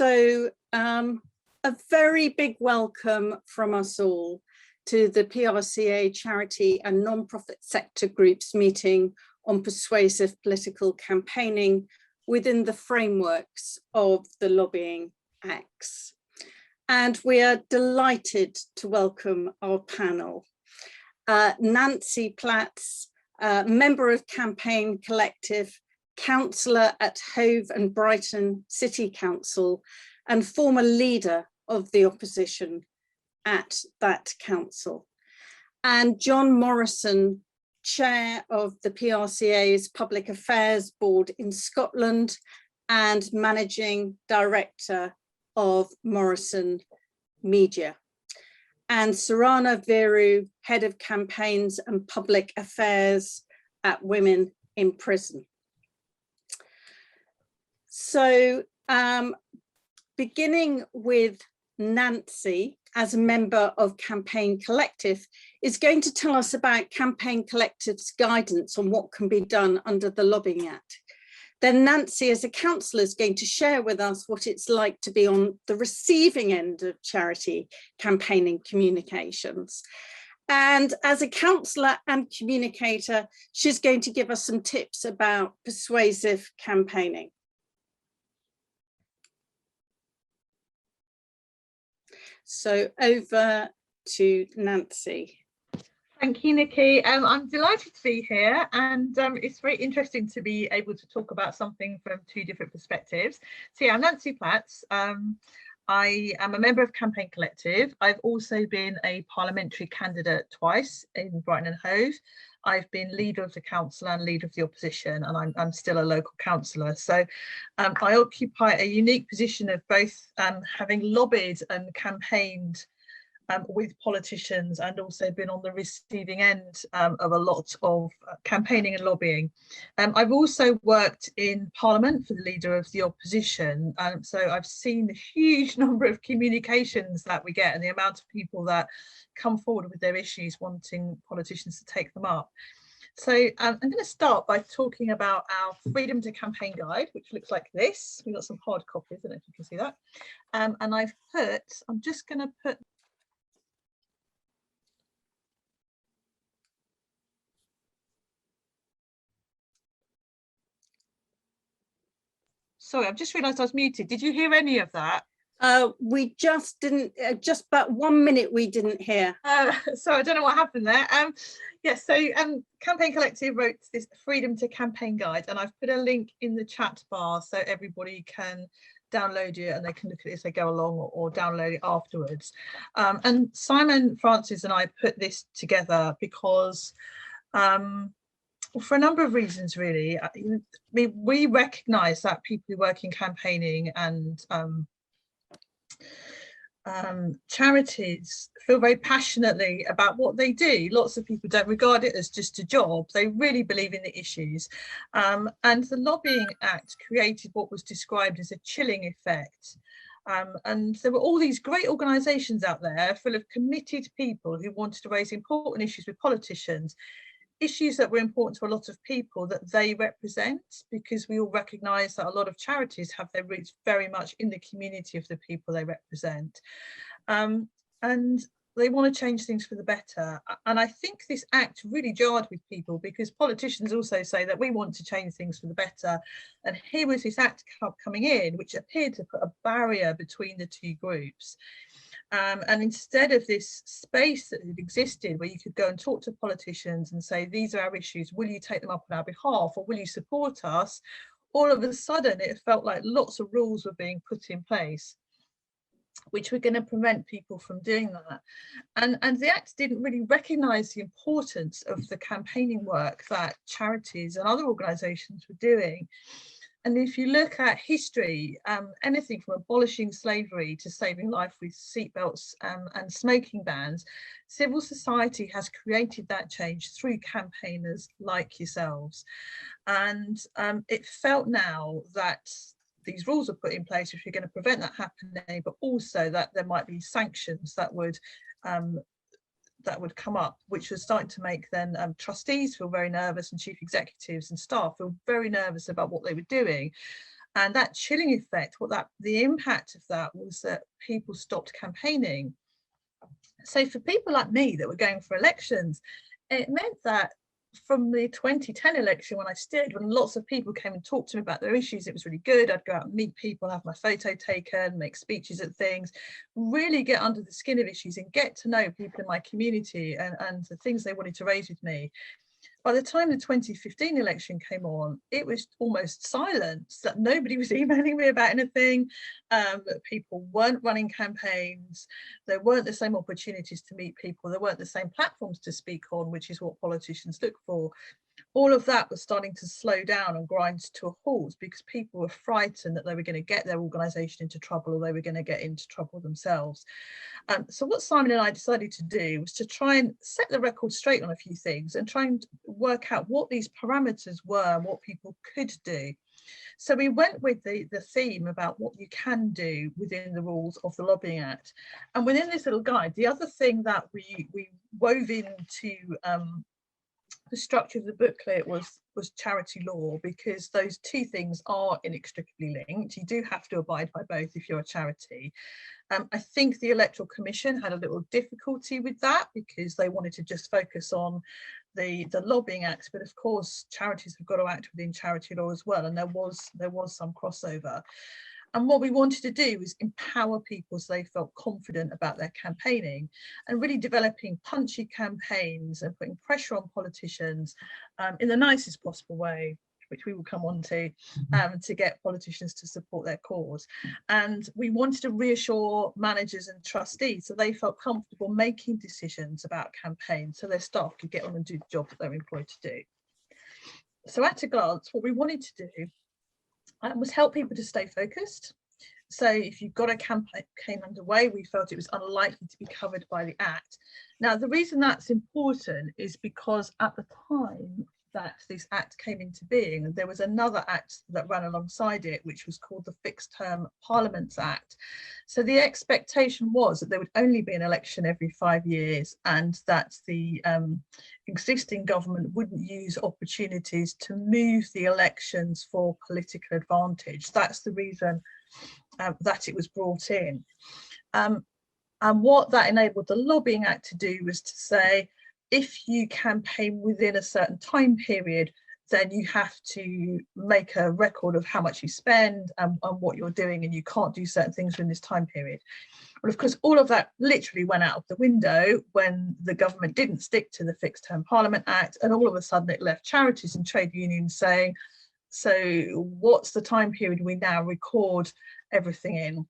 So a very big welcome from us all to the PRCA charity and non-profit sector groups meeting on persuasive political campaigning within the frameworks of the lobbying acts. And we are delighted to welcome our panel. Nancy Platts, member of Campaign Collective, councillor at Hove and Brighton City Council, and former leader of the opposition at that council. And John Morrison, chair of the PRCA's Public Affairs Board in Scotland and managing director of Morrison Media. And Sorana Vieru, head of campaigns and public affairs at Women in Prison. So beginning with Nancy, as a member of Campaign Collective, is going to tell us about Campaign Collective's guidance on what can be done under the Lobbying Act. Then Nancy, as a councillor, is going to share with us what it's like to be on the receiving end of charity campaigning communications. And as a councillor and communicator, she's going to give us some tips about persuasive campaigning. So over to Nancy. Thank you, Nikki. I'm delighted to be here, and it's very interesting to be able to talk about something from two different perspectives. So yeah, I'm Nancy Platts. I am a member of Campaign Collective. I've also been a parliamentary candidate twice in Brighton and Hove. I've been leader of the council and leader of the opposition, and I'm still a local councillor. So I occupy a unique position of both having lobbied and campaigned with politicians, and also been on the receiving end of a lot of campaigning and lobbying. I've also worked in Parliament for the leader of the opposition, so I've seen the huge number of communications that we get and the amount of people that come forward with their issues wanting politicians to take them up. So I'm going to start by talking about our Freedom to Campaign guide, which looks like this. We've got some hard copies, I don't know if you can see that. And I'm just going to put Sorry, I've just realised I was muted. Did you hear any of that? We just didn't, just about 1 minute we didn't hear. So I don't know what happened there. Yes, so Campaign Collective wrote this Freedom to Campaign guide, and I've put a link in the chat bar so everybody can download it and they can look at it as they go along, or download it afterwards. And Simon, Francis and I put this together because for a number of reasons, really. We recognise that people who work in campaigning and charities feel very passionately about what they do. Lots of people don't regard it as just a job. They really believe in the issues. And the Lobbying Act created what was described as a chilling effect. And there were all these great organisations out there full of committed people who wanted to raise important issues with politicians, issues that were important to a lot of people that they represent, because we all recognise that a lot of charities have their roots very much in the community of the people they represent. And they want to change things for the better. And I think this act really jarred with people, because politicians also say that we want to change things for the better. And here was this act coming in, which appeared to put a barrier between the two groups. And instead of this space that had existed where you could go and talk to politicians and say, these are our issues, will you take them up on our behalf, or will you support us? All of a sudden, it felt like lots of rules were being put in place, which were going to prevent people from doing that. And the Act didn't really recognise the importance of the campaigning work that charities and other organisations were doing. And if you look at history, anything from abolishing slavery to saving life with seatbelts and smoking bans, civil society has created that change through campaigners like yourselves. And it felt now that these rules are put in place if you're going to prevent that happening, but also that there might be sanctions that would come up, which was starting to make then trustees feel very nervous, and chief executives and staff feel very nervous about what they were doing. And that chilling effect, the impact of that was that people stopped campaigning. So for people like me that were going for elections, it meant that from the 2010 election, when I stood, when lots of people came and talked to me about their issues, it was really good. I'd go out and meet people, have my photo taken, make speeches at things, really get under the skin of issues and get to know people in my community and the things they wanted to raise with me. By the time the 2015 election came on, it was almost silence, that nobody was emailing me about anything, that people weren't running campaigns, there weren't the same opportunities to meet people, there weren't the same platforms to speak on, which is what politicians look for. All of that was starting to slow down and grind to a halt because people were frightened that they were going to get their organisation into trouble or they were going to get into trouble themselves. So what Simon and I decided to do was to try and set the record straight on a few things and try and work out what these parameters were and what people could do. So we went with the theme about what you can do within the rules of the Lobbying Act. And within this little guide, the other thing that we wove into the structure of the booklet was charity law, because those two things are inextricably linked. You do have to abide by both if you're a charity. I think the Electoral Commission had a little difficulty with that because they wanted to just focus on the Lobbying Act, but of course charities have got to act within charity law as well, and there was some crossover. And what we wanted to do was empower people so they felt confident about their campaigning, and really developing punchy campaigns and putting pressure on politicians in the nicest possible way, which we will come on to get politicians to support their cause. And we wanted to reassure managers and trustees so they felt comfortable making decisions about campaigns so their staff could get on and do the job that they're employed to do. So at a glance, what we wanted to do was help people to stay focused. So if you've got a campaign underway, we felt it was unlikely to be covered by the Act. Now, the reason that's important is because at the time that this Act came into being, there was another Act that ran alongside it, which was called the Fixed Term Parliaments Act. So the expectation was that there would only be an election every 5 years, and that the existing government wouldn't use opportunities to move the elections for political advantage. That's the reason that it was brought in. And what that enabled the Lobbying Act to do was to say, if you campaign within a certain time period, then you have to make a record of how much you spend and what you're doing, and you can't do certain things in this time period. Well, of course, all of that literally went out of the window when the government didn't stick to the Fixed Term Parliament Act, and all of a sudden it left charities and trade unions saying, so what's the time period we now record everything in?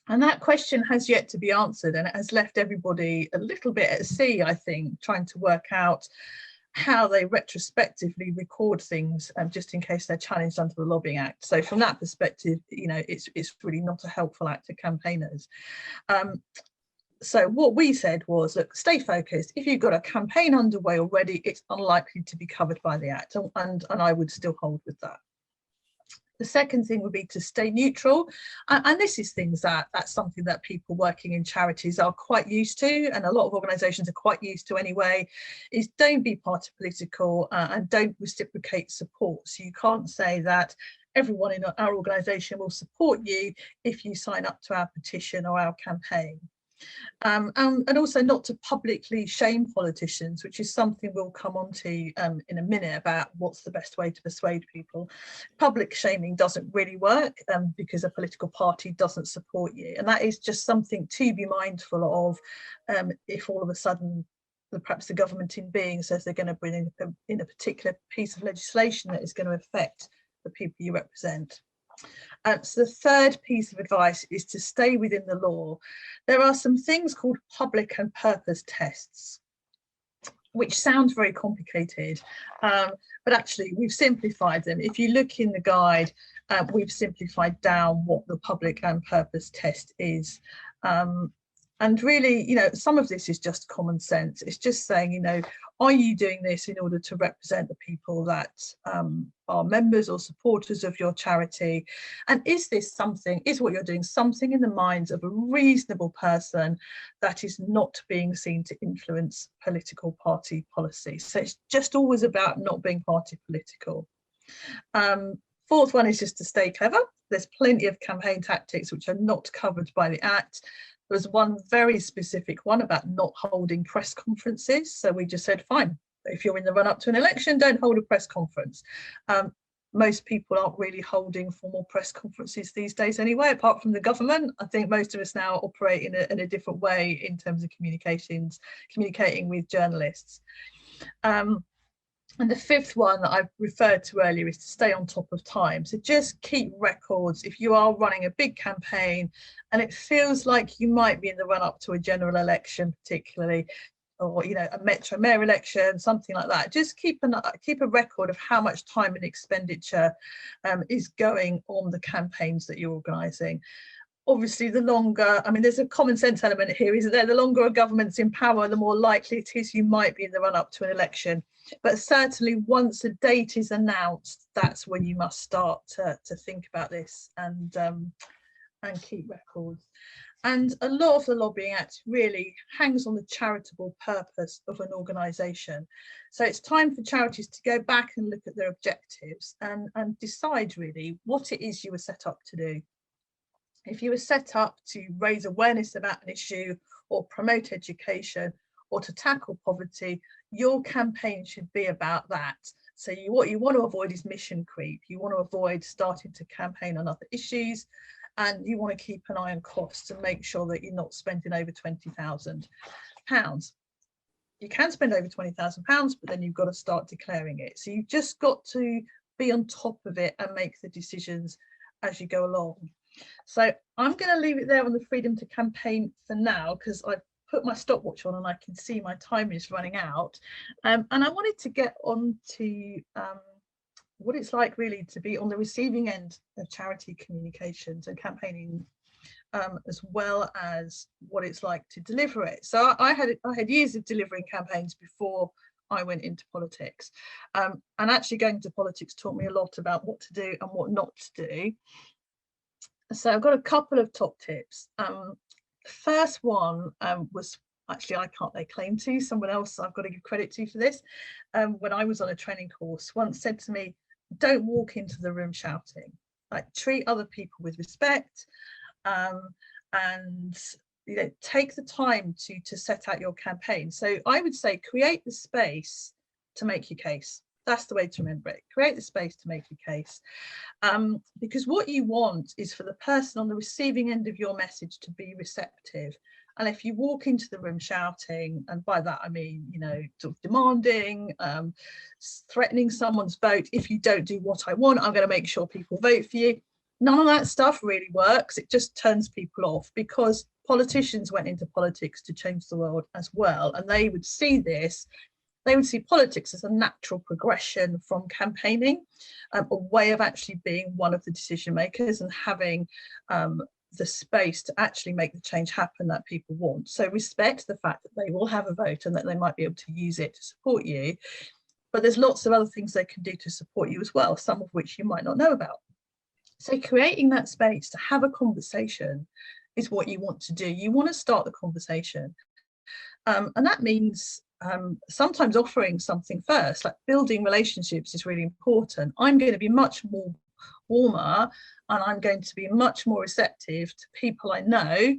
And that question has yet to be answered, and it has left everybody a little bit at sea, I think, trying to work out how they retrospectively record things, just in case they're challenged under the Lobbying Act. So from that perspective, you know, it's really not a helpful act to campaigners. So what we said was, look, stay focused. If you've got a campaign underway already, it's unlikely to be covered by the Act, and I would still hold with that. The second thing would be to stay neutral, and this is that's something that people working in charities are quite used to, and a lot of organisations are quite used to anyway, is don't be party political and don't reciprocate support. So you can't say that everyone in our organisation will support you if you sign up to our petition or our campaign. And also not to publicly shame politicians, which is something we'll come on to in a minute about what's the best way to persuade people. Public shaming doesn't really work because a political party doesn't support you, and that is just something to be mindful of if all of a sudden perhaps the government in being says they're going to bring in a particular piece of legislation that is going to affect the people you represent. So the third piece of advice is to stay within the law. There are some things called public and purpose tests, which sounds very complicated, but actually we've simplified them. If you look in the guide, we've simplified down what the public and purpose test is. And really, you know, some of this is just common sense. It's just saying, you know, are you doing this in order to represent the people that are members or supporters of your charity? And is what you're doing something in the minds of a reasonable person that is not being seen to influence political party policy? So it's just always about not being party political. Fourth one is just to stay clever. there's plenty of campaign tactics which are not covered by the Act. There was one very specific one about not holding press conferences. So we just said, fine, if you're in the run up to an election, don't hold a press conference. Most people aren't really holding formal press conferences these days anyway, apart from the government. I think most of us now operate in a different way in terms of communicating with journalists. And the fifth one that I referred to earlier is to stay on top of time. So just keep records. If you are running a big campaign and it feels like you might be in the run up to a general election, particularly, or a metro mayor election, something like that, just keep a record of how much time and expenditure is going on the campaigns that you're organising. Obviously, the longer, I mean, there's a common sense element here, isn't there? The longer a government's in power, the more likely it is you might be in the run up to an election. But certainly once a date is announced, that's when you must start to think about this and keep records. And a lot of the Lobbying Act really hangs on the charitable purpose of an organisation. So it's time for charities to go back and look at their objectives and decide really what it is you were set up to do. If you were set up to raise awareness about an issue or promote education or to tackle poverty, your campaign should be about that. So what you want to avoid is mission creep. You want to avoid starting to campaign on other issues, and you want to keep an eye on costs and make sure that you're not spending over £20,000. You can spend over £20,000, but then you've got to start declaring it. So you've just got to be on top of it and make the decisions as you go along. So I'm going to leave it there on the freedom to campaign for now, because I've put my stopwatch on and I can see my time is running out. And I wanted to get on to what it's like really to be on the receiving end of charity communications and campaigning, as well as what it's like to deliver it. So I had years of delivering campaigns before I went into politics, and actually going to politics taught me a lot about what to do and what not to do. So I've got a couple of top tips. The first one was actually I can't lay claim to, someone else I've got to give credit to for this. When I was on a training course, once said to me, don't walk into the room shouting, like treat other people with respect, and take the time to set out your campaign. So I would say create the space to make your case. That's the way to remember it. Create the space to make your case, because what you want is for the person on the receiving end of your message to be receptive. And if you walk into the room shouting, and by that I mean, sort of demanding, threatening someone's vote, if you don't do what I want, I'm going to make sure people vote for you. None of that stuff really works. It just turns people off, because politicians went into politics to change the world as well. And they would see this. They would see politics as a natural progression from campaigning, a way of actually being one of the decision makers and having the space to actually make the change happen that people want. So respect the fact that they will have a vote and that they might be able to use it to support you. But there's lots of other things they can do to support you as well, some of which you might not know about. So creating that space to have a conversation is what you want to do. You want to start the conversation. And that means sometimes offering something first, like building relationships is really important. I'm going to be much more warmer and I'm going to be much more receptive to people I know,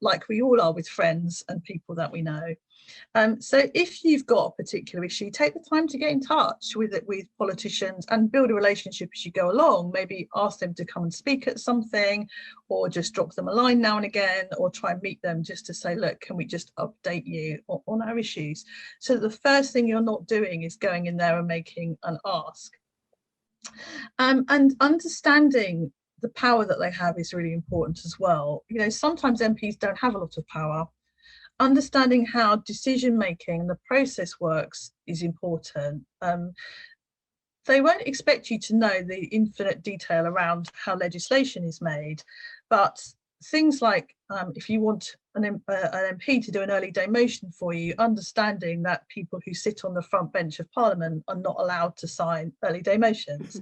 like we all are with friends and people that we know. So if you've got a particular issue, take the time to get in touch with politicians and build a relationship as you go along. Maybe ask them to come and speak at something, or just drop them a line now and again, or try and meet them just to say, look, can we just update you on our issues? So the first thing you're not doing is going in there and making an ask. And understanding the power that they have is really important as well. Sometimes MPs don't have a lot of power. Understanding how decision making and the process works is important. They won't expect you to know the infinite detail around how legislation is made, but things like if you want an MP to do an early day motion for you, understanding that people who sit on the front bench of Parliament are not allowed to sign early day motions.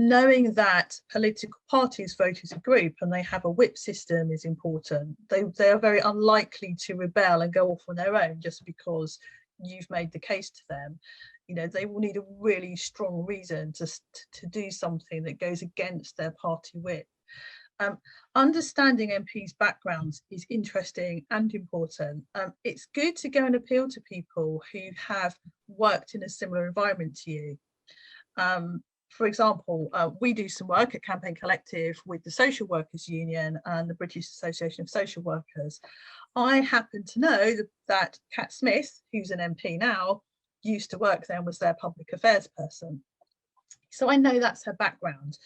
Knowing that political parties vote as a group and they have a whip system is important. They are very unlikely to rebel and go off on their own just because you've made the case to them. You know, they will need a really strong reason to do something that goes against their party whip. Understanding MPs' backgrounds is interesting and important. It's good to go and appeal to people who have worked in a similar environment to you. For example, we do some work at Campaign Collective with the Social Workers Union and the British Association of Social Workers. I happen to know that Kat Smith, who's an MP now, used to work there and was their public affairs person. So I know that's her background.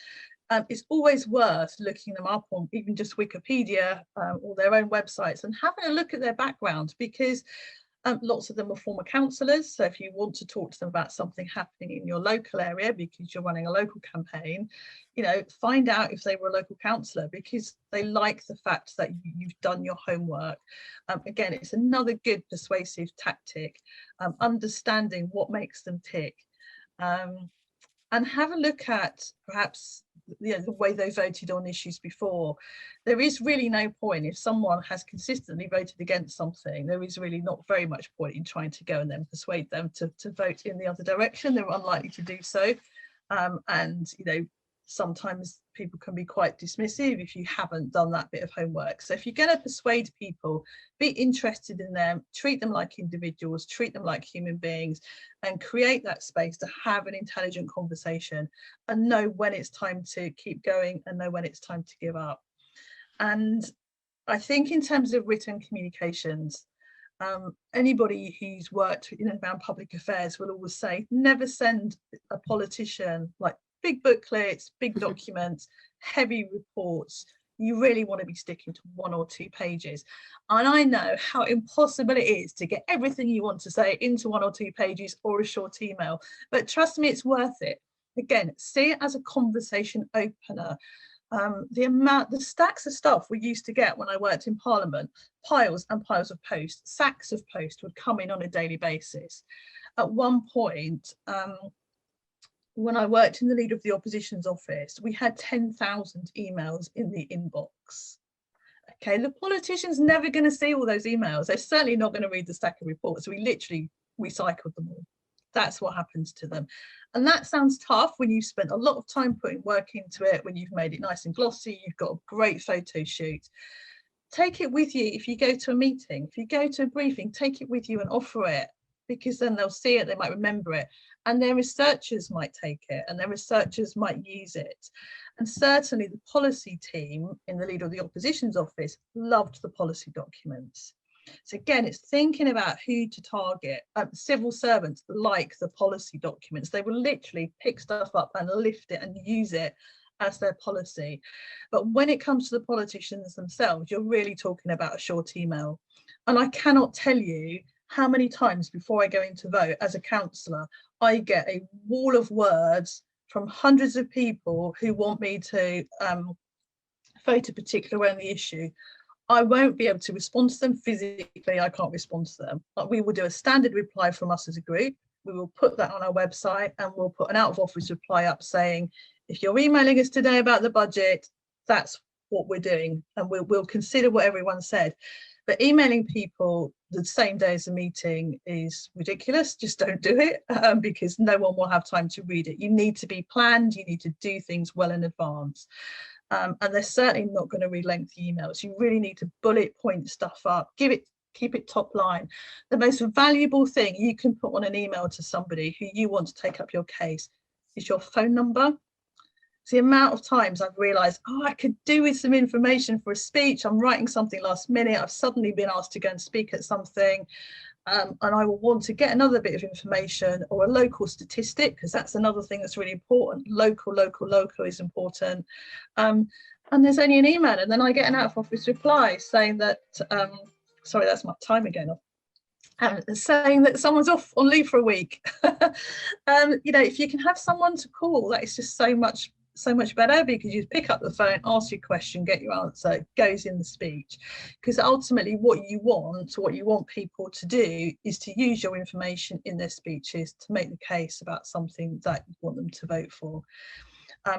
It's always worth looking them up on even just Wikipedia or their own websites and having a look at their background, because lots of them are former councillors. So if you want to talk to them about something happening in your local area because you're running a local campaign, you know, find out if they were a local councillor, because they like the fact that you've done your homework. Again, it's another good persuasive tactic, understanding what makes them tick. And have a look at perhaps the way they voted on issues before. There is really no point if someone has consistently voted against something. There is really not very much point in trying to go and then persuade them to vote in the other direction. They're unlikely to do so. And, you know, sometimes people can be quite dismissive if you haven't done that bit of homework. So if you're going to persuade people, be interested in them, treat them like individuals, treat them like human beings, and create that space to have an intelligent conversation and know when it's time to keep going and know when it's time to give up. And I think in terms of written communications, anybody who's worked in and around public affairs will always say, never send a politician like big booklets, big documents, heavy reports. You really want to be sticking to 1 or 2 pages. And I know how impossible it is to get everything you want to say into 1 or 2 pages or a short email, but trust me, it's worth it. Again, see it as a conversation opener. The stacks of stuff we used to get when I worked in Parliament, piles and piles of post, sacks of post would come in on a daily basis. At one point, when I worked in the lead of the opposition's office, we had 10,000 emails in the inbox. Okay, the politician's never going to see all those emails. They're certainly not going to read the stack of reports. We literally recycled them all. That's what happens to them. And that sounds tough when you've spent a lot of time putting work into it, when you've made it nice and glossy, you've got a great photo shoot. Take it with you if you go to a meeting, if you go to a briefing, take it with you and offer it, because then they'll see it, they might remember it, and their researchers might take it and their researchers might use it. And certainly the policy team in the lead of the opposition's office loved the policy documents. So again, it's thinking about who to target. Civil servants like the policy documents. They will literally pick stuff up and lift it and use it as their policy. But when it comes to the politicians themselves, you're really talking about a short email. And I cannot tell you how many times before I go in to vote as a councillor, I get a wall of words from hundreds of people who want me to vote a particular way on the issue. I won't be able to respond to them physically. I can't respond to them. But we will do a standard reply from us as a group. We will put that on our website and we'll put an out of office reply up saying, if you're emailing us today about the budget, that's what we're doing. And we'll consider what everyone said. But emailing people the same day as the meeting is ridiculous. Just don't do it because no one will have time to read it. You need to be planned. You need to do things well in advance. And they're certainly not going to read lengthy emails. You really need to bullet point stuff up, keep it top line. The most valuable thing you can put on an email to somebody who you want to take up your case is your phone number. It's the amount of times I've realised, oh, I could do with some information for a speech. I'm writing something last minute. I've suddenly been asked to go and speak at something. And I will want to get another bit of information or a local statistic, because that's another thing that's really important. Local is important. And there's only an email, and then I get an out of office reply saying that, sorry, that's my time again. Saying that someone's off on leave for a week. You know, if you can have someone to call, that is just so much better, because you pick up the phone, ask your question, get your answer, it goes in the speech. Because ultimately what you want people to do is to use your information in their speeches to make the case about something that you want them to vote for.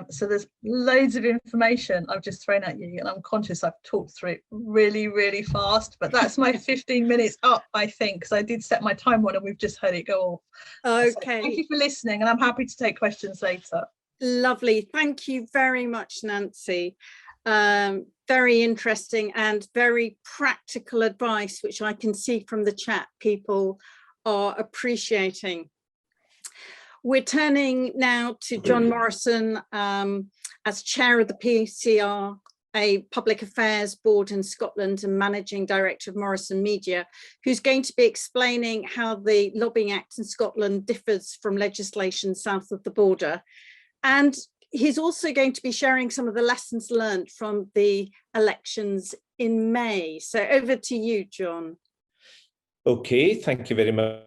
So there's loads of information I've just thrown at you, and I'm conscious I've talked through it really, really fast, but that's my 15 minutes up, I think, because I did set my time on and we've just heard it go off. Okay. So thank you for listening, and I'm happy to take questions later. Lovely. Thank you very much, Nancy. Very interesting and very practical advice, which I can see from the chat people are appreciating. We're turning now to John Morrison as chair of the PCR, a public affairs board in Scotland and managing director of Morrison Media, who's going to be explaining how the Lobbying Act in Scotland differs from legislation south of the border. And he's also going to be sharing some of the lessons learned from the elections in May. So over to you, John. Okay, thank you very much,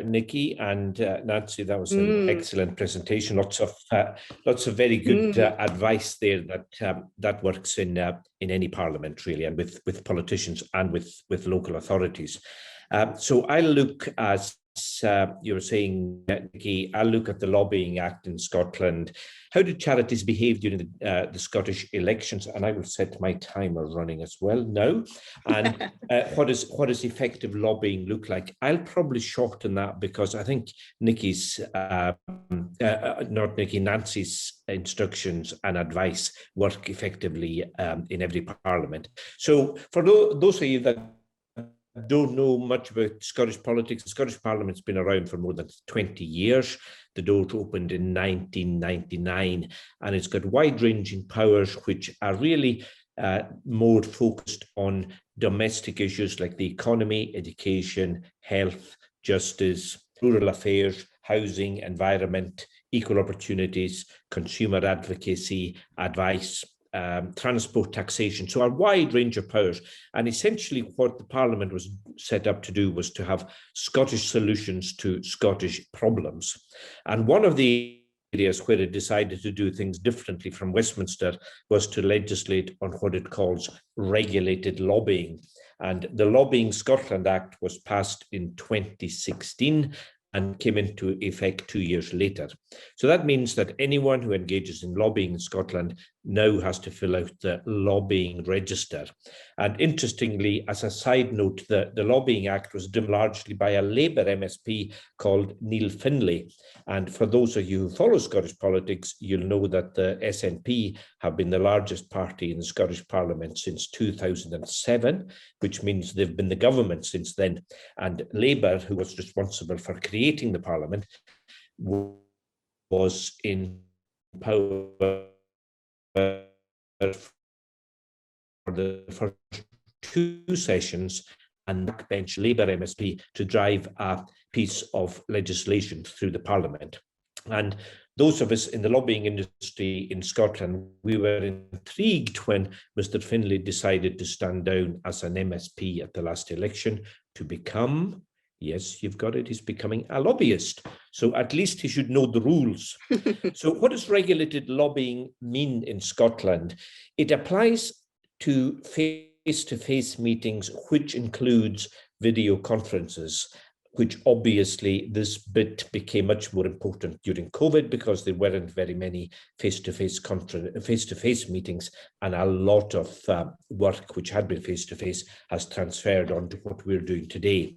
Nicky and Nancy. That was an excellent presentation. Lots of very good advice there that works in any parliament, really, and with politicians and with local authorities. So I look, as you were saying, Nicky, I'll look at the Lobbying Act in Scotland. How did charities behave during the Scottish elections? And I will set my timer running as well now. And what does effective lobbying look like? I'll probably shorten that because I think Nancy's instructions and advice work effectively in every parliament. So for those of you that don't know much about Scottish politics, the Scottish Parliament's been around for more than 20 years. The door opened in 1999, and it's got wide-ranging powers which are really more focused on domestic issues like the economy, education, health, justice, rural affairs, housing, environment, equal opportunities, consumer advocacy, advice, transport, taxation. So a wide range of powers. And essentially what the Parliament was set up to do was to have Scottish solutions to Scottish problems. And one of the areas where it decided to do things differently from Westminster was to legislate on what it calls regulated lobbying. And the Lobbying Scotland Act was passed in 2016 and came into effect 2 years later. So that means that anyone who engages in lobbying in Scotland now has to fill out the lobbying register. And interestingly, as a side note, the Lobbying Act was done largely by a Labour MSP called Neil Findlay. And for those of you who follow Scottish politics, you'll know that the SNP have been the largest party in the Scottish Parliament since 2007, which means they've been the government since then. And Labour, who was responsible for creating the Parliament, was in power for the first 2 sessions and backbench Labour MSP to drive a piece of legislation through the Parliament. And those of us in the lobbying industry in Scotland, we were intrigued when Mr. Findlay decided to stand down as an MSP at the last election to become, yes, you've got it, he's becoming a lobbyist. So at least he should know the rules. So what does regulated lobbying mean in Scotland? It applies to face-to-face meetings, which includes video conferences, which obviously this bit became much more important during COVID because there weren't very many face-to-face meetings, and a lot of work which had been face-to-face has transferred onto what we're doing today.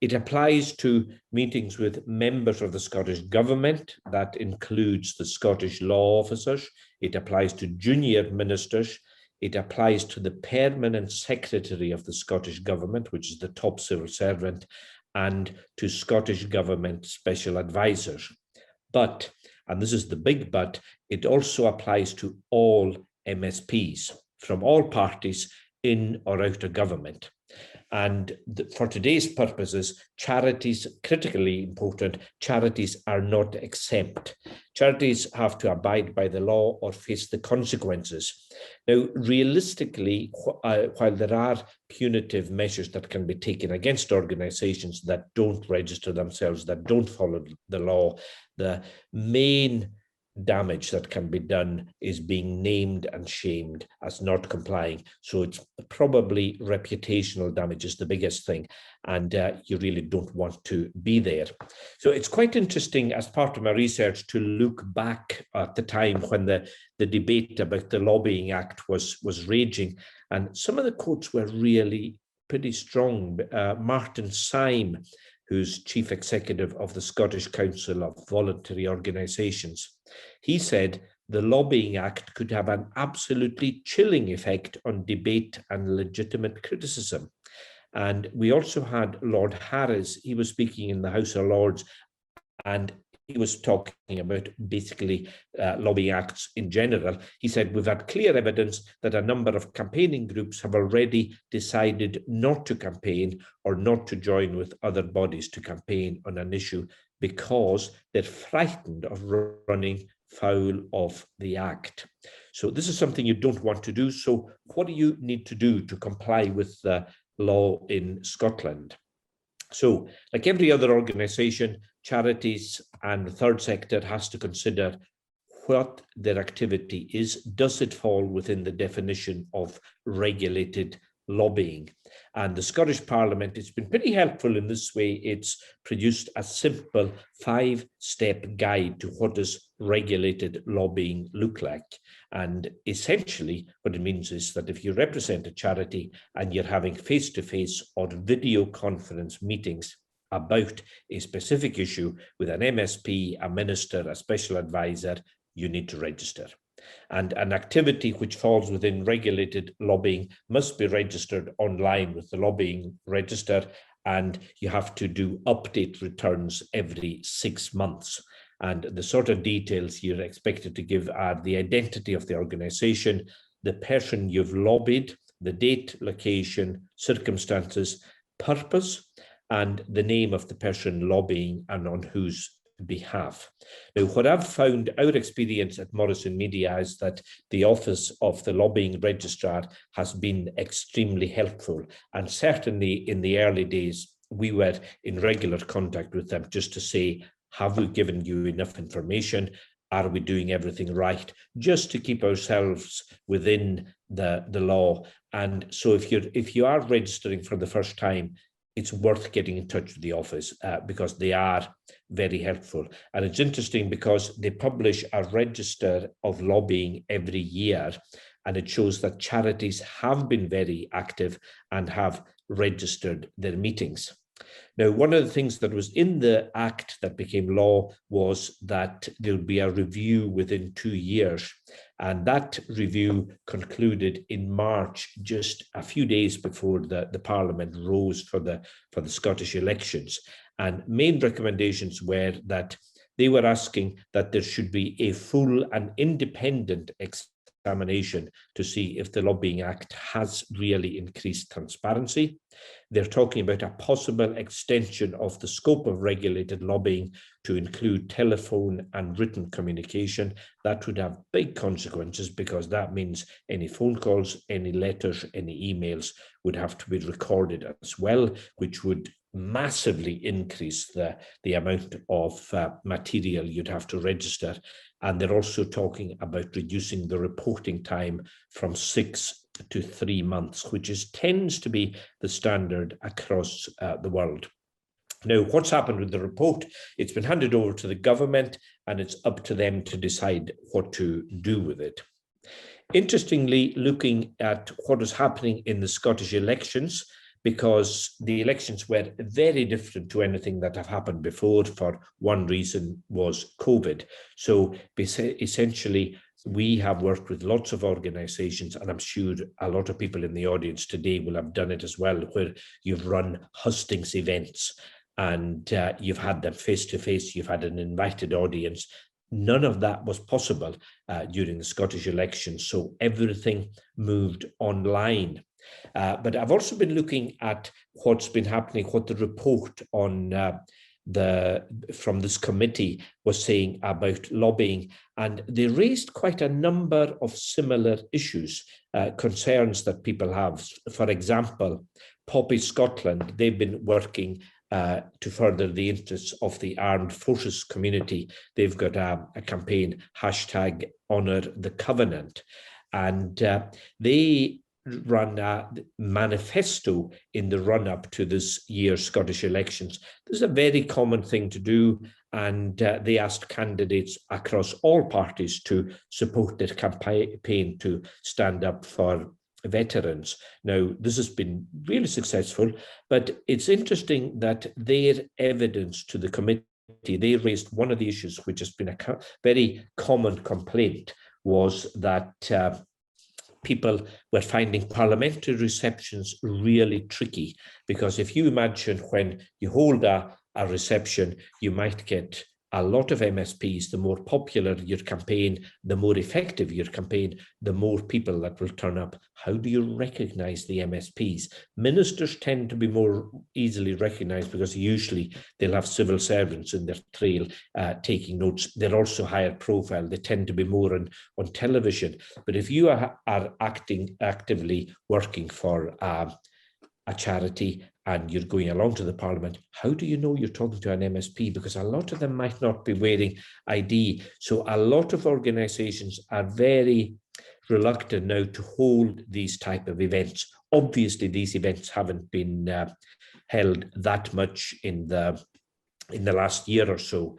It applies to meetings with members of the Scottish Government. That includes the Scottish law officers. It applies to junior ministers. It applies to the permanent secretary of the Scottish Government, which is the top civil servant, and to Scottish Government special advisors. But, and this is the big but, it also applies to all MSPs from all parties in or out of government. And for today's purposes, charities, critically important, charities are not exempt. Charities have to abide by the law or face the consequences. Now, realistically, while there are punitive measures that can be taken against organizations that don't register themselves, that don't follow the law, the main damage that can be done is being named and shamed as not complying. So it's probably reputational damage is the biggest thing, and you really don't want to be there. So it's quite interesting as part of my research to look back at the time when the debate about the Lobbying Act was raging, and some of the quotes were really pretty strong. Martin Syme, who's chief executive of the Scottish Council of Voluntary Organisations, he said the Lobbying Act could have an absolutely chilling effect on debate and legitimate criticism. And we also had Lord Harris. He was speaking in the House of Lords, and he was talking about basically lobbying acts in general. He said, we've had clear evidence that a number of campaigning groups have already decided not to campaign or not to join with other bodies to campaign on an issue because they're frightened of running foul of the Act. So this is something you don't want to do. So what do you need to do to comply with the law in Scotland? So, like every other organisation, charities and the third sector has to consider what their activity is. Does it fall within the definition of regulated lobbying? And the Scottish Parliament, it's been pretty helpful in this way. It's produced a simple 5-step guide to what does regulated lobbying look like. And essentially what it means is that if you represent a charity and you're having face-to-face or video conference meetings about a specific issue with an MSP, a minister, a special advisor, you need to register. And an activity which falls within regulated lobbying must be registered online with the lobbying register, and you have to do update returns every 6 months. And the sort of details you're expected to give are the identity of the organisation, the person you've lobbied, the date, location, circumstances, purpose, and the name of the person lobbying and on whose behalf. Now, what I've found, our experience at Morrison Media, is that the Office of the Lobbying Registrar has been extremely helpful. And certainly in the early days, we were in regular contact with them just to say, have we given you enough information? Are we doing everything right? Just to keep ourselves within the law. And so if you are registering for the first time, it's worth getting in touch with the office because they are very helpful. And it's interesting because they publish a register of lobbying every year, and it shows that charities have been very active and have registered their meetings. Now, one of the things that was in the Act that became law was that there'll be a review within 2 years. And that review concluded in March, just a few days before the Parliament rose for the Scottish elections. And main recommendations were that they were asking that there should be a full and independent examination to see if the Lobbying Act has really increased transparency. They're talking about a possible extension of the scope of regulated lobbying to include telephone and written communication. That would have big consequences because that means any phone calls, any letters, any emails would have to be recorded as well, which would massively increase the amount of material you'd have to register. And they're also talking about reducing the reporting time from 6 to 3 months, which tends to be the standard across the world. Now, what's happened with the report? It's been handed over to the government, and it's up to them to decide what to do with it. Interestingly, looking at what is happening in the Scottish elections, because the elections were very different to anything that have happened before. For one reason was COVID. So essentially, we have worked with lots of organisations, and I'm sure a lot of people in the audience today will have done it as well, where you've run hustings events and you've had them face-to-face, you've had an invited audience. None of that was possible during the Scottish elections, so everything moved online. But I've also been looking at what's been happening, what the report on from this committee was saying about lobbying, and they raised quite a number of similar issues, concerns that people have. For example, Poppy Scotland, they've been working to further the interests of the armed forces community. They've got a campaign, #Honour the Covenant, and they run a manifesto in the run-up to this year's Scottish elections. This is a very common thing to do, and they asked candidates across all parties to support their campaign to stand up for veterans. Now, this has been really successful, but it's interesting that their evidence to the committee, they raised one of the issues which has been a very common complaint, was that people were finding parliamentary receptions really tricky, because if you imagine when you hold a reception, you might get a lot of MSPs. The more popular your campaign, the more effective your campaign, the more people that will turn up. How do you recognise the MSPs? Ministers tend to be more easily recognised because usually they'll have civil servants in their trail taking notes. They're also higher profile. They tend to be more on television. But if you are actively working for a charity and you're going along to the Parliament, how do you know you're talking to an MSP? Because a lot of them might not be wearing ID. So a lot of organisations are very reluctant now to hold these type of events. Obviously, these events haven't been held that much in the last year or so.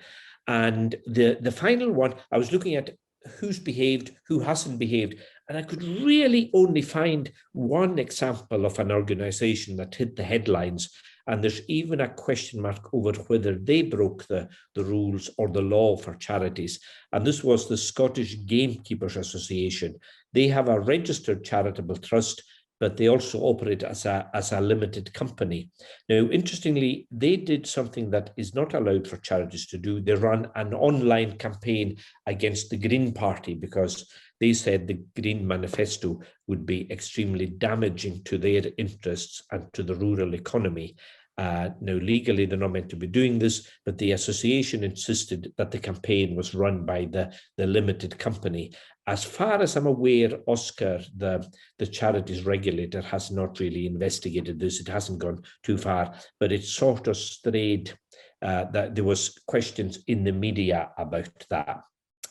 And the final one, I was looking at who's behaved, who hasn't behaved, and I could really only find one example of an organisation that hit the headlines, and there's even a question mark over whether they broke the rules or the law for charities, and this was the Scottish Gamekeepers Association. They have a registered charitable trust, but they also operate as a limited company. Now, interestingly, they did something that is not allowed for charities to do. They ran an online campaign against the Green Party because they said the Green Manifesto would be extremely damaging to their interests and to the rural economy. Now, legally, they're not meant to be doing this, but the association insisted that the campaign was run by the limited company. As far as I'm aware, Oscar, the charities regulator, has not really investigated this. It hasn't gone too far, but it sort of strayed that there was questions in the media about that.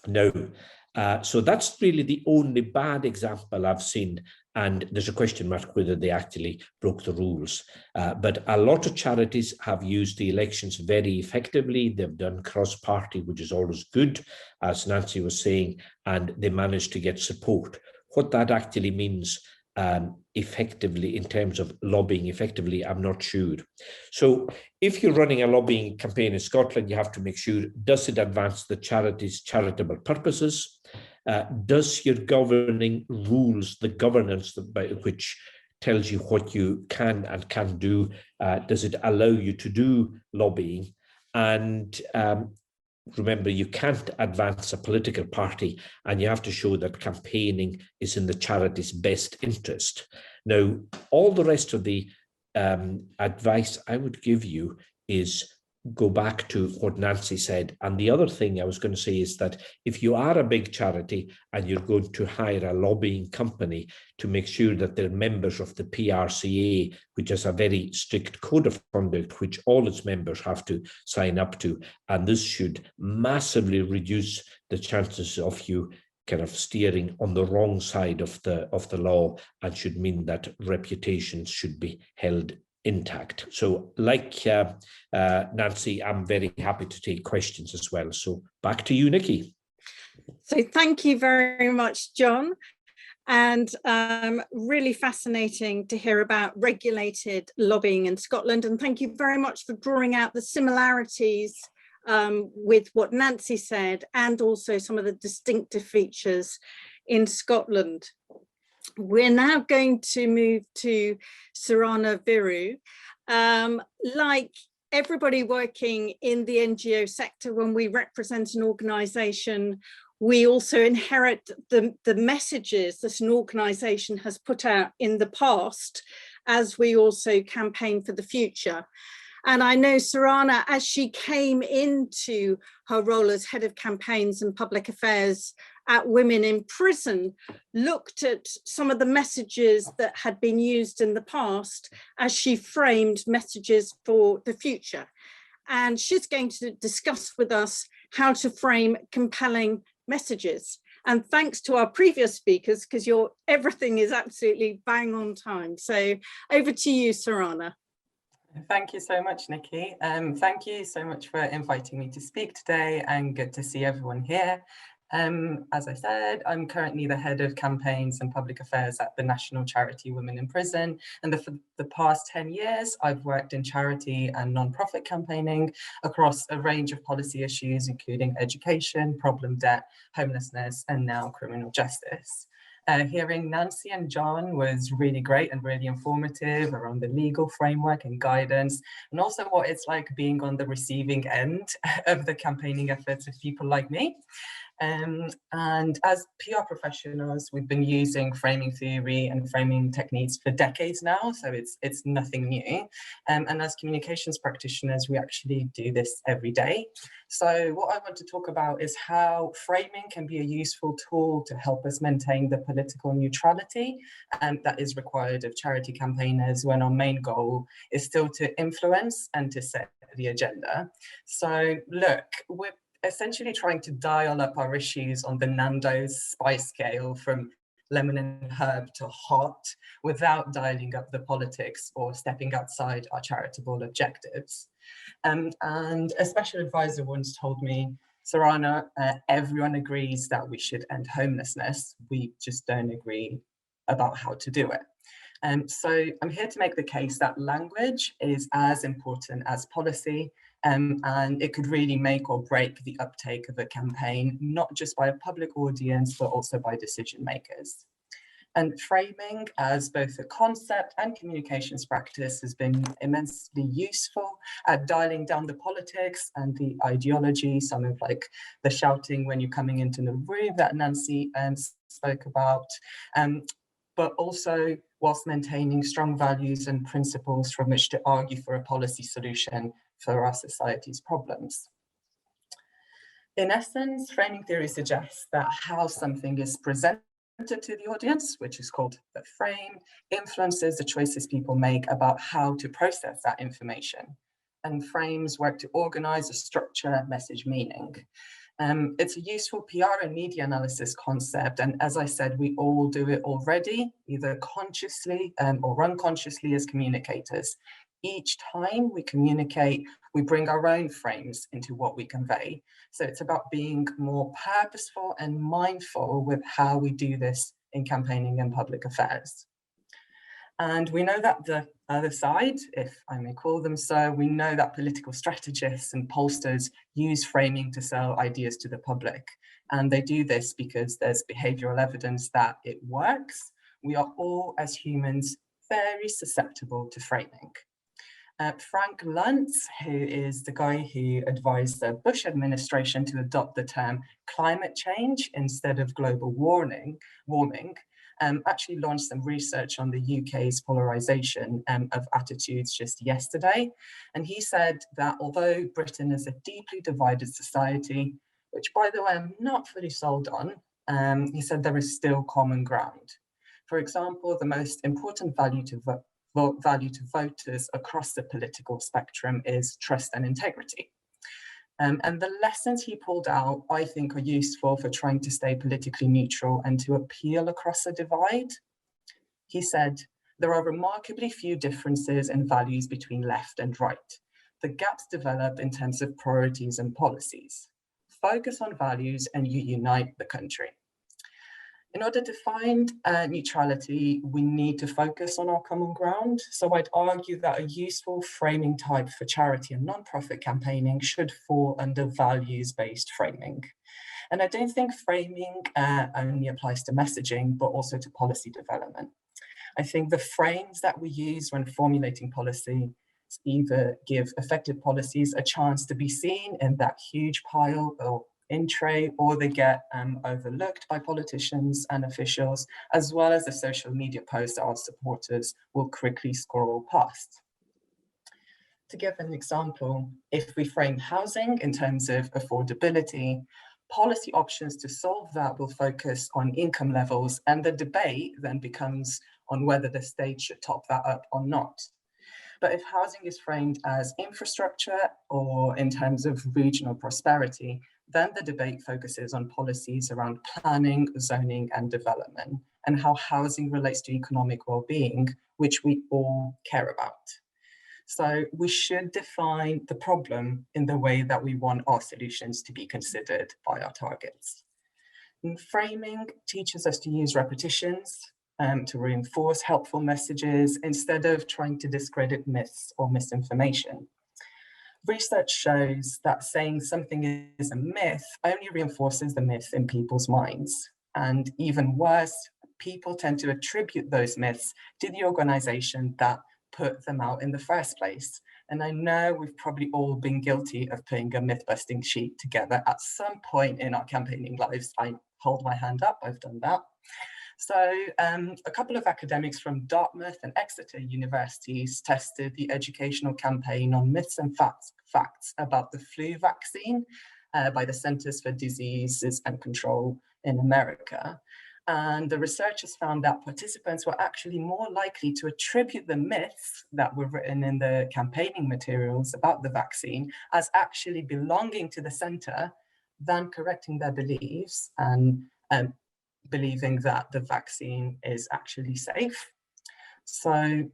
Now, so that's really the only bad example I've seen, and there's a question mark whether they actually broke the rules. But a lot of charities have used the elections very effectively. They've done cross-party, which is always good, as Nancy was saying, and they managed to get support. What that actually means effectively in terms of lobbying effectively, I'm not sure. So if you're running a lobbying campaign in Scotland, you have to make sure, does it advance the charity's charitable purposes? Does your governing rules, the governance which tells you what you can and can't do, does it allow you to do lobbying? And remember, you can't advance a political party, and you have to show that campaigning is in the charity's best interest. Now, all the rest of the advice I would give you is go back to what Nancy said. And the other thing I was going to say is that if you are a big charity and you're going to hire a lobbying company, to make sure that they're members of the PRCA, which is a very strict code of conduct, which all its members have to sign up to. And this should massively reduce the chances of you kind of steering on the wrong side of the law, and should mean that reputations should be held intact. So like Nancy, I'm very happy to take questions as well. So back to you, Nicky. So thank you very much, John. And really fascinating to hear about regulated lobbying in Scotland. And thank you very much for drawing out the similarities with what Nancy said, and also some of the distinctive features in Scotland. We're now going to move to Sorana Vieru. Like everybody working in the NGO sector, when we represent an organisation, we also inherit the messages that an organisation has put out in the past, as we also campaign for the future. And I know Sorana, as she came into her role as head of campaigns and public affairs at Women in Prison looked at some of the messages that had been used in the past as she framed messages for the future. And she's going to discuss with us how to frame compelling messages. And thanks to our previous speakers, because everything is absolutely bang on time. So over to you, Sorana. Thank you so much, Nicky. Thank you so much for inviting me to speak today, and good to see everyone here. As I said, I'm currently the head of campaigns and public affairs at the national charity Women in Prison. And for the past 10 years, I've worked in charity and non-profit campaigning across a range of policy issues, including education, problem debt, homelessness, and now criminal justice. Hearing Nancy and John was really great and really informative around the legal framework and guidance, and also what it's like being on the receiving end of the campaigning efforts of people like me. And as PR professionals, we've been using framing theory and framing techniques for decades now, so it's nothing new. And as communications practitioners, we actually do this every day. So what I want to talk about is how framing can be a useful tool to help us maintain the political neutrality that is required of charity campaigners when our main goal is still to influence and to set the agenda. So look, we're essentially trying to dial up our issues on the Nando's spice scale from lemon and herb to hot without dialing up the politics or stepping outside our charitable objectives. And a special advisor once told me, Sorana, everyone agrees that we should end homelessness. We just don't agree about how to do it. So I'm here to make the case that language is as important as policy, and it could really make or break the uptake of a campaign, not just by a public audience, but also by decision makers. And framing as both a concept and communications practice has been immensely useful at dialing down the politics and the ideology, some of like the shouting when you're coming into the room that Nancy spoke about, but also whilst maintaining strong values and principles from which to argue for a policy solution for our society's problems. In essence, framing theory suggests that how something is presented to the audience, which is called the frame, influences the choices people make about how to process that information. And frames work to organize a structure, message, meaning. It's a useful PR and media analysis concept, and as I said, we all do it already, either consciously or unconsciously as communicators. Each time we communicate, we bring our own frames into what we convey. So it's about being more purposeful and mindful with how we do this in campaigning and public affairs. And we know that the other side, if I may call them so, we know that political strategists and pollsters use framing to sell ideas to the public. And they do this because there's behavioral evidence that it works. We are all, as humans, very susceptible to framing. Frank Luntz, who is the guy who advised the Bush administration to adopt the term climate change instead of global warming, actually launched some research on the UK's polarisation of attitudes just yesterday. And he said that although Britain is a deeply divided society, which by the way, I'm not fully sold on, he said there is still common ground. For example, the most important value to voters across the political spectrum is trust and integrity. And the lessons he pulled out, I think, are useful for trying to stay politically neutral and to appeal across a divide. He said, there are remarkably few differences in values between left and right. The gaps develop in terms of priorities and policies. Focus on values and you unite the country. In order to find neutrality, we need to focus on our common ground. So I'd argue that a useful framing type for charity and non-profit campaigning should fall under values-based framing. And I don't think framing only applies to messaging, but also to policy development. I think the frames that we use when formulating policy either give effective policies a chance to be seen in that huge pile or in tray, or they get overlooked by politicians and officials, as well as the social media posts that our supporters will quickly scroll past. To give an example, if we frame housing in terms of affordability, Policy options to solve that will focus on income levels, and the debate then becomes on whether the state should top that up or not. But if housing is framed as infrastructure or in terms of regional prosperity, then the debate focuses on policies around planning, zoning, and development, and how housing relates to economic well-being, which we all care about. So we should define the problem in the way that we want our solutions to be considered by our targets. And framing teaches us to use repetitions to reinforce helpful messages instead of trying to discredit myths or misinformation. Research shows that saying something is a myth only reinforces the myth in people's minds. And even worse, people tend to attribute those myths to the organization that put them out in the first place. And I know we've probably all been guilty of putting a myth-busting sheet together at some point in our campaigning lives. I hold my hand up, I've done that. So a couple of academics from Dartmouth and Exeter universities tested the educational campaign on myths and facts about the flu vaccine by the Centers for Diseases and Control in America. And the researchers found that participants were actually more likely to attribute the myths that were written in the campaigning materials about the vaccine as actually belonging to the center than correcting their beliefs and believing that the vaccine is actually safe. So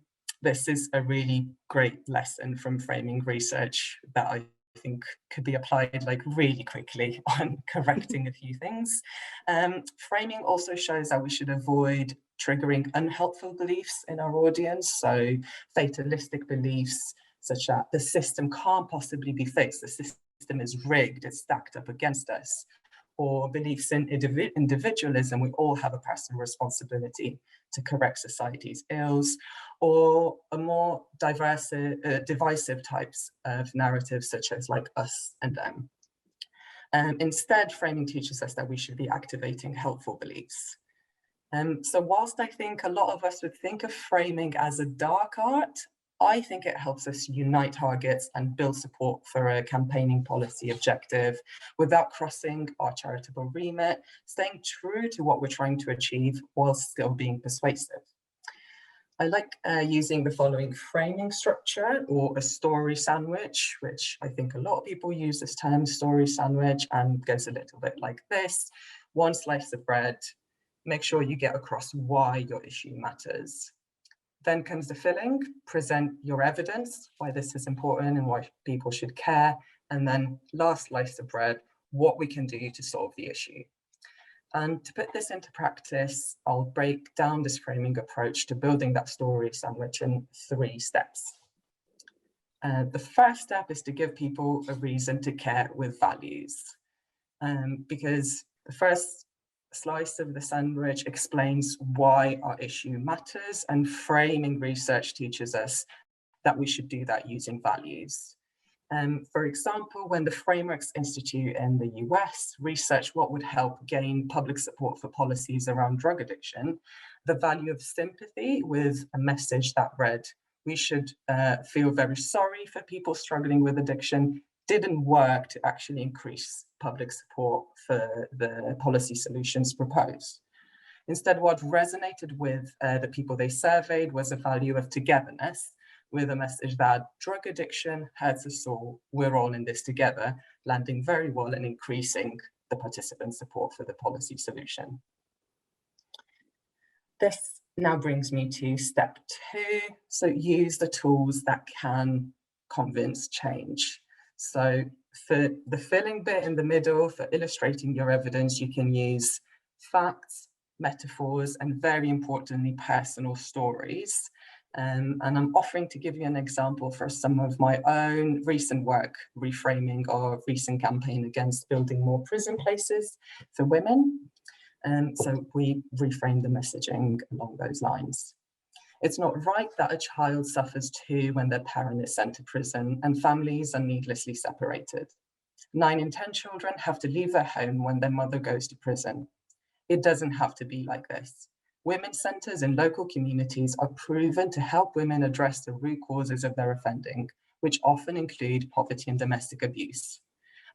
this is a really great lesson from framing research that I think could be applied like really quickly on correcting a few things. Framing also shows that we should avoid triggering unhelpful beliefs in our audience. So fatalistic beliefs such that the system can't possibly be fixed, the system is rigged, it's stacked up against us. Or beliefs in individualism, we all have a personal responsibility to correct society's ills, or a more divisive types of narratives such as like us and them. Instead, framing teaches us that we should be activating helpful beliefs. So whilst I think a lot of us would think of framing as a dark art, I think it helps us unite targets and build support for a campaigning policy objective without crossing our charitable remit, staying true to what we're trying to achieve while still being persuasive. I like using the following framing structure, or a story sandwich, which I think a lot of people use this term, story sandwich, and goes a little bit like this. One slice of bread, make sure you get across why your issue matters. Then comes the filling, present your evidence, why this is important and why people should care. And then last slice of bread, what we can do to solve the issue. And to put this into practice, I'll break down this framing approach to building that story sandwich in 3 steps. The first step is to give people a reason to care with values, because the first slice of the sandwich explains why our issue matters, and framing research teaches us that we should do that using values. For example, when the Frameworks Institute in the US researched what would help gain public support for policies around drug addiction, the value of sympathy with a message that read, we should feel very sorry for people struggling with addiction, didn't work to actually increase public support for the policy solutions proposed. Instead, what resonated with the people they surveyed was a value of togetherness, with a message that drug addiction hurts us all, we're all in this together, landing very well and increasing the participant support for the policy solution. This now brings me to step 2. So use the tools that can convince change. So for the filling bit in the middle, for illustrating your evidence, you can use facts, metaphors, and very importantly, personal stories. And I'm offering to give you an example for some of my own recent work, reframing our recent campaign against building more prison places for women. So we reframed the messaging along those lines. It's not right that a child suffers too when their parent is sent to prison and families are needlessly separated. 9 in 10 children have to leave their home when their mother goes to prison. It doesn't have to be like this. Women's centres in local communities are proven to help women address the root causes of their offending, which often include poverty and domestic abuse.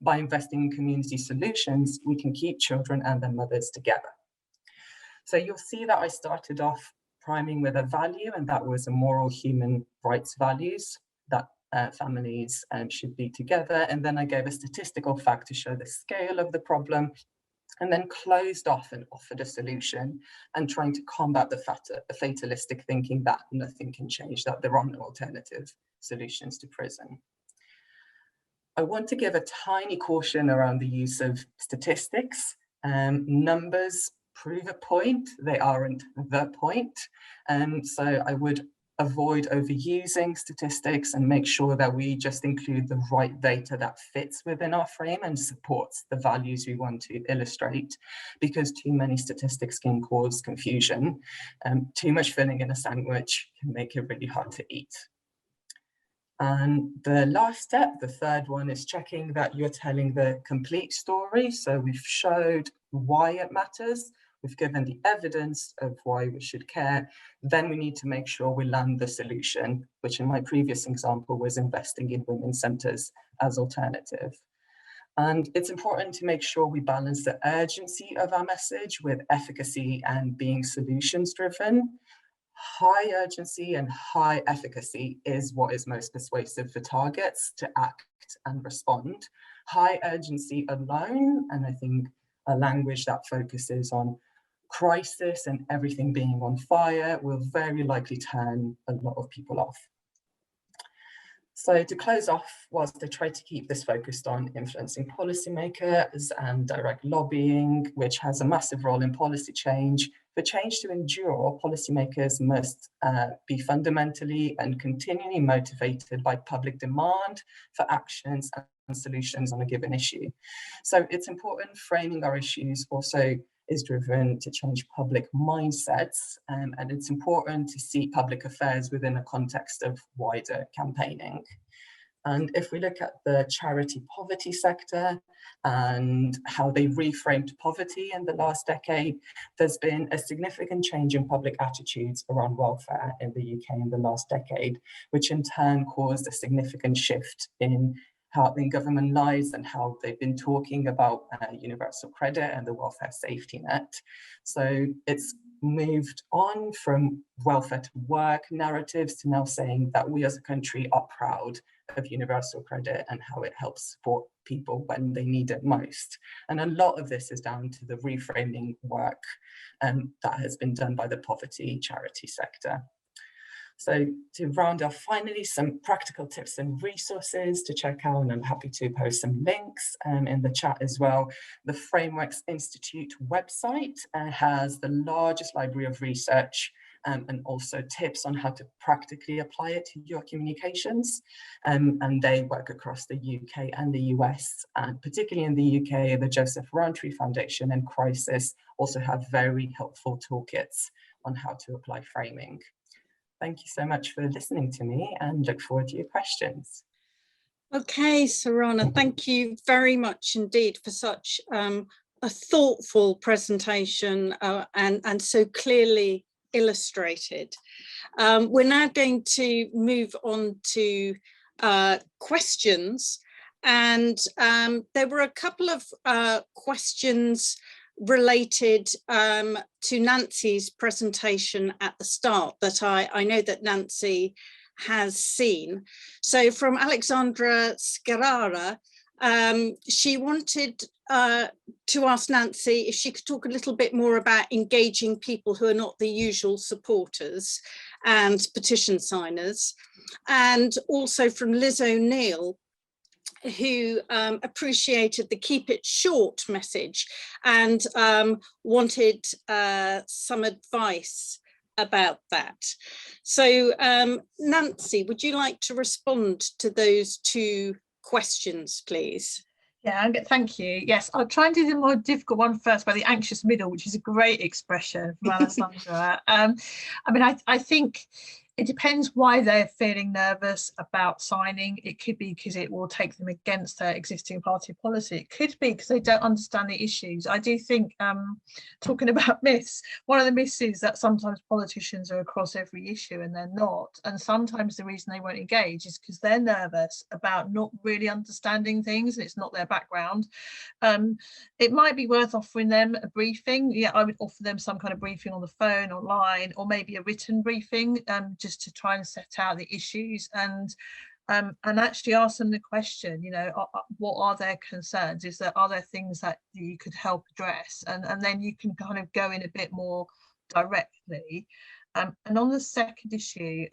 by investing in community solutions, we can keep children and their mothers together. So you'll see that I started off priming with a value, and that was a moral human rights values that families should be together. And then I gave a statistical fact to show the scale of the problem, and then closed off and offered a solution and trying to combat the fatalistic thinking that nothing can change, that there are no alternative solutions to prison. I want to give a tiny caution around the use of statistics. Numbers prove a point, they aren't the point. So I would avoid overusing statistics and make sure that we just include the right data that fits within our frame and supports the values we want to illustrate, because too many statistics can cause confusion. Too much filling in a sandwich can make it really hard to eat. And the last step, the third one, is checking that you're telling the complete story. So we've showed why it matters. We've given the evidence of why we should care. Then we need to make sure we land the solution, which in my previous example was investing in women's centres as alternative. And it's important to make sure we balance the urgency of our message with efficacy and being solutions driven. High urgency and high efficacy is what is most persuasive for targets to act and respond. High urgency alone, and I think a language that focuses on crisis and everything being on fire, will very likely turn a lot of people off. So to close off, whilst I try to keep this focused on influencing policymakers and direct lobbying, which has a massive role in policy change, for change to endure, policymakers must be fundamentally and continually motivated by public demand for actions and solutions on a given issue. So it's important framing our issues also is driven to change public mindsets, and it's important to see public affairs within a context of wider campaigning. And if we look at the charity poverty sector and how they reframed poverty in the last decade, there's been a significant change in public attitudes around welfare in the UK in the last decade, which in turn caused a significant shift in how in government lies and how they've been talking about universal credit and the welfare safety net. So it's moved on from welfare to work narratives to now saying that we as a country are proud of universal credit and how it helps support people when they need it most. And a lot of this is down to the reframing work that has been done by the poverty charity sector. So to round off, finally, some practical tips and resources to check out, and I'm happy to post some links in the chat as well. The Frameworks Institute website has the largest library of research and also tips on how to practically apply it to your communications. And they work across the UK and the US, and particularly in the UK, the Joseph Rowntree Foundation and Crisis also have very helpful toolkits on how to apply framing. Thank you so much for listening to me and look forward to your questions. Okay, Sorana, thank you very much indeed for such a thoughtful presentation and so clearly illustrated. We're now going to move on to questions, and there were a couple of questions related to Nancy's presentation at the start that I know that Nancy has seen. So from Alexandra Scarara, she wanted to ask Nancy if she could talk a little bit more about engaging people who are not the usual supporters and petition signers. And also from Liz O'Neill, who appreciated the keep it short message and wanted some advice about that. So Nancy, would you like to respond to those two questions, please? Yeah, thank you. Yes, I'll try and do the more difficult one first, by the anxious middle, which is a great expression from Alessandra. I mean, I think It depends why they're feeling nervous about signing. It could be because it will take them against their existing party policy. It could be because they don't understand the issues. I do think, talking about myths, one of the myths is that sometimes politicians are across every issue and they're not. And sometimes the reason they won't engage is because they're nervous about not really understanding things and it's not their background. It might be worth offering them a briefing. Yeah, I would offer them some kind of briefing on the phone, online, or maybe a written briefing, just to try and set out the issues and actually ask them the question, you know, what are their concerns? Are there things that you could help address? And then you can kind of go in a bit more directly. And on the second issue,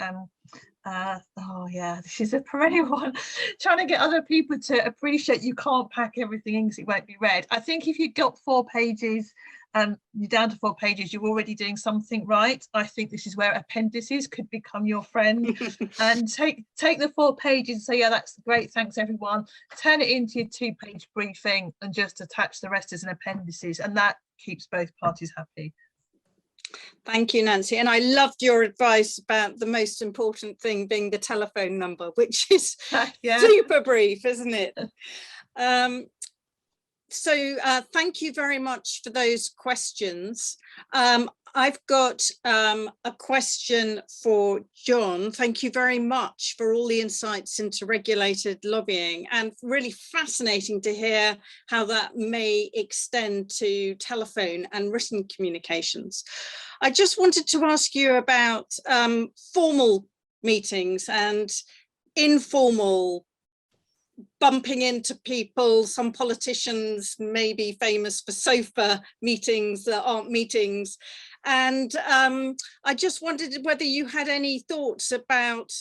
oh yeah, this is a perennial one, trying to get other people to appreciate you can't pack everything in because it won't be read. I think if you've got 4 pages, you're down to 4 pages, you're already doing something right. I think this is where appendices could become your friend. And take the 4 pages and say, yeah, that's great, thanks everyone. Turn it into your 2-page briefing and just attach the rest as an appendices, and that keeps both parties happy. Thank you, Nancy. And I loved your advice about the most important thing being the telephone number, which is Yeah. super brief, isn't it? So thank you very much for those questions. I've got a question for John. Thank you very much for all the insights into regulated lobbying, and really fascinating to hear how that may extend to telephone and written communications. I just wanted to ask you about formal meetings and informal bumping into people. Some politicians may be famous for sofa meetings that aren't meetings. And I just wondered whether you had any thoughts about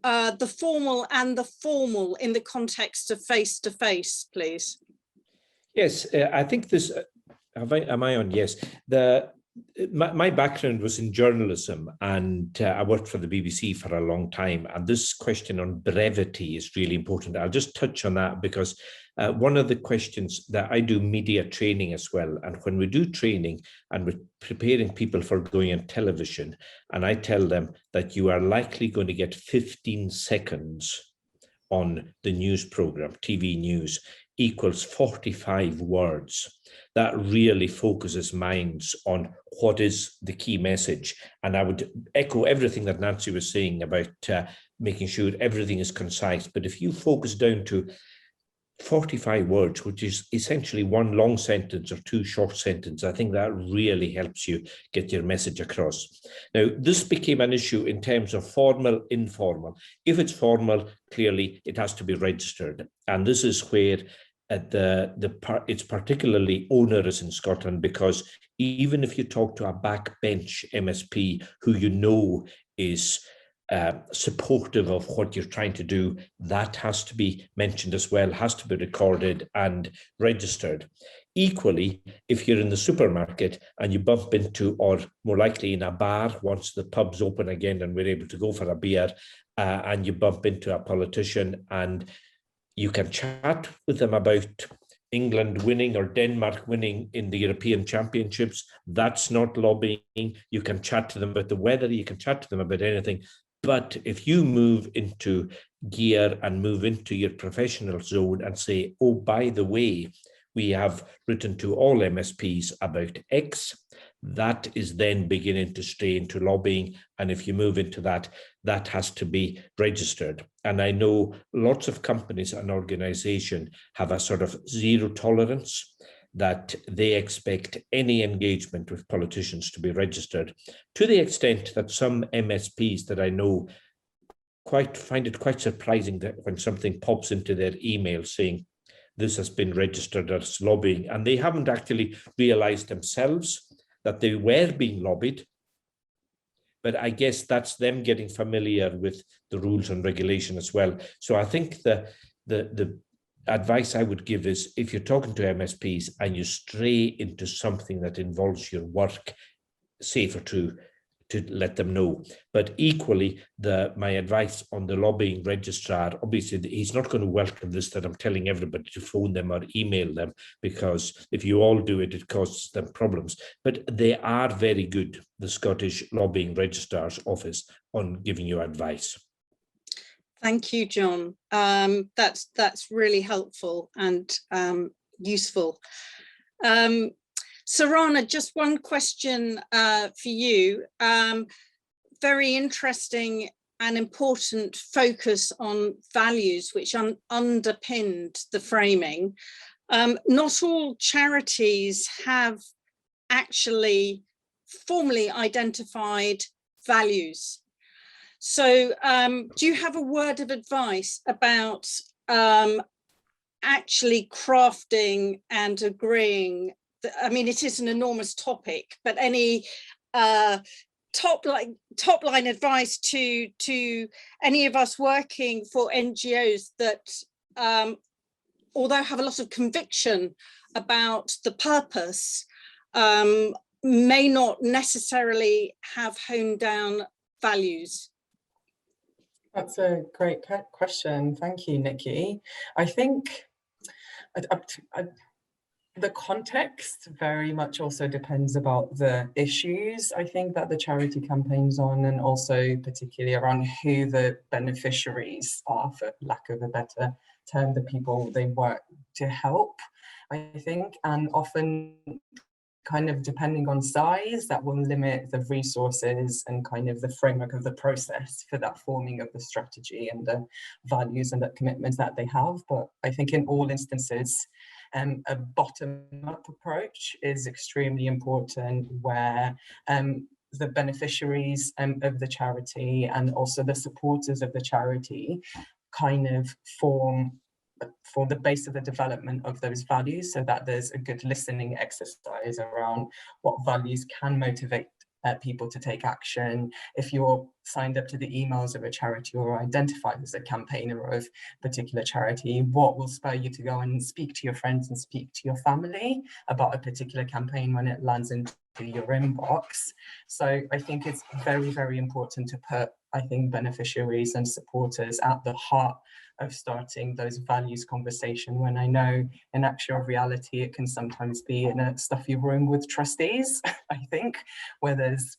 the formal and the formal in the context of face-to-face, please. Yes, I think this, am I on? Yes. My background was in journalism, and I worked for the BBC for a long time. And this question on brevity is really important. I'll just touch on that because one of the questions that I do media training as well. And when we do training and we're preparing people for going on television, and I tell them that you are likely going to get 15 seconds on the news program, TV news, equals 45 words. That really focuses minds on what is the key message. And I would echo everything that Nancy was saying about making sure everything is concise. But if you focus down to 45 words, which is essentially 1 long sentence or 2 short sentences, I think that really helps you get your message across. Now, this became an issue in terms of formal, informal. If it's formal, clearly it has to be registered. And this is where it's particularly onerous in Scotland, because even if you talk to a backbench MSP who you know is supportive of what you're trying to do, that has to be mentioned as well, has to be recorded and registered. Equally, if you're in the supermarket and you bump into, or more likely in a bar once the pubs open again and we're able to go for a beer, and you bump into a politician and you can chat with them about England winning or Denmark winning in the European Championships. That's not lobbying. You can chat to them about the weather, you can chat to them about anything. But if you move into gear and move into your professional zone and say, oh, by the way, we have written to all MSPs about X, that is then beginning to stray into lobbying. And if you move into that, that has to be registered. And I know lots of companies and organizations have a sort of zero tolerance, that they expect any engagement with politicians to be registered, to the extent that some MSPs that I know find it quite surprising that when something pops into their email saying this has been registered as lobbying, and they haven't actually realized themselves that they were being lobbied. But I guess that's them getting familiar with the rules and regulation as well. So I think the advice I would give is, if you're talking to MSPs and you stray into something that involves your work, say for 2 to let them know. But equally, my advice on the lobbying registrar, obviously he's not going to welcome this, that I'm telling everybody to phone them or email them, because if you all do it, it causes them problems. But they are very good, the Scottish Lobbying Registrar's Office, on giving you advice. Thank you, John. That's really helpful and useful. Sorana, just one question for you. Very interesting and important focus on values, which underpinned the framing. Not all charities have actually formally identified values. So do you have a word of advice about actually crafting and agreeing? I mean, it is an enormous topic, but any top line advice to any of us working for NGOs that, although have a lot of conviction about the purpose, may not necessarily have honed down values? That's a great question. Thank you, Nicky. I think the context very much also depends about the issues, I think, that the charity campaign's on, and also particularly around who the beneficiaries are, for lack of a better term, the people they work to help, I think. And often, kind of depending on size, that will limit the resources and kind of the framework of the process for that forming of the strategy and the values and the commitments that they have. But I think in all instances, a bottom-up approach is extremely important, where the beneficiaries of the charity and also the supporters of the charity kind of form the base of the development of those values, so that there's a good listening exercise around what values can motivate people to take action. If you're signed up to the emails of a charity or identified as a campaigner of a particular charity, what will spur you to go and speak to your friends and speak to your family about a particular campaign when it lands into your inbox? So I think it's very, very important to put, I think, beneficiaries and supporters at the heart of starting those values conversation, when I know in actual reality it can sometimes be in a stuffy room with trustees, I think, where there's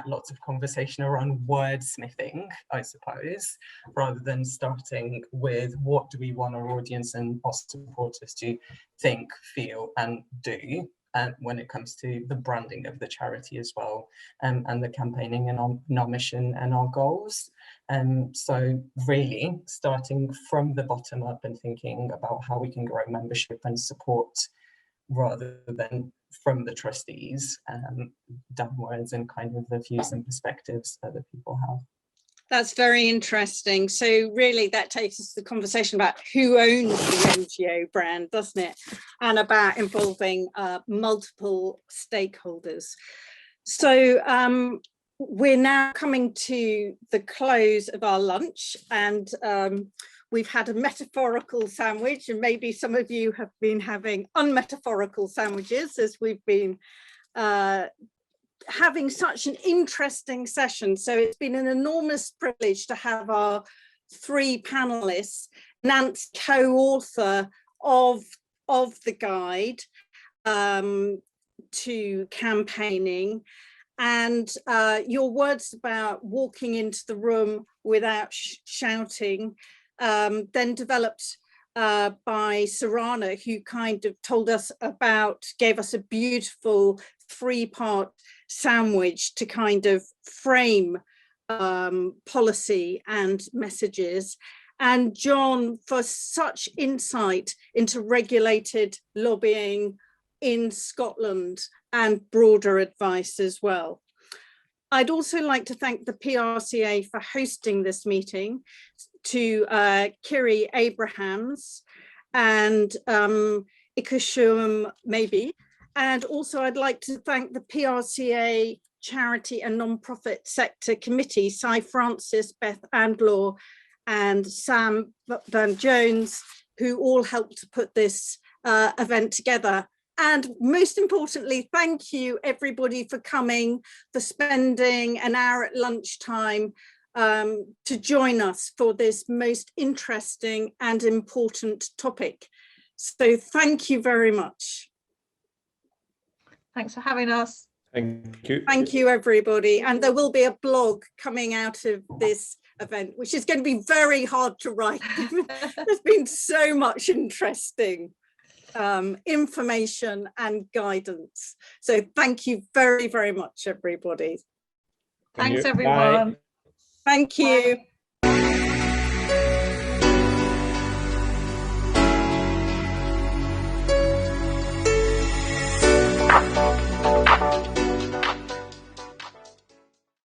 lots of conversation around wordsmithing, I suppose, rather than starting with what do we want our audience and our supporters to think, feel and do when it comes to the branding of the charity as well, and the campaigning and our mission and our goals. So really starting from the bottom up and thinking about how we can grow membership and support, rather than from the trustees downwards, and kind of the views and perspectives that the people have. That's very interesting. So really that takes us to the conversation about who owns the NGO brand, doesn't it? And about involving multiple stakeholders. So we're now coming to the close of our lunch, and we've had a metaphorical sandwich, and maybe some of you have been having unmetaphorical sandwiches as we've been having such an interesting session. So it's been an enormous privilege to have our three panelists. Nancy, co-author of the guide to campaigning, and your words about walking into the room without shouting, then developed by Sorana, who kind of gave us a beautiful three-part sandwich to kind of frame policy and messages, and John for such insight into regulated lobbying in Scotland and broader advice as well. I'd also like to thank the PRCA for hosting this meeting, to Kiri Abrahams and Ikushum maybe. And also I'd like to thank the PRCA Charity and Non-Profit Sector Committee, Cy Francis, Beth Andlaw and Sam Van Jones, who all helped to put this event together. And most importantly, thank you everybody for coming, for spending an hour at lunchtime to join us for this most interesting and important topic. So thank you very much. Thanks for having us. Thank you. Thank you, everybody. And there will be a blog coming out of this event, which is going to be very hard to write. There's been so much interesting information and guidance. So thank you very, very much, everybody. Thanks, Bye. everyone. Thank you. Bye.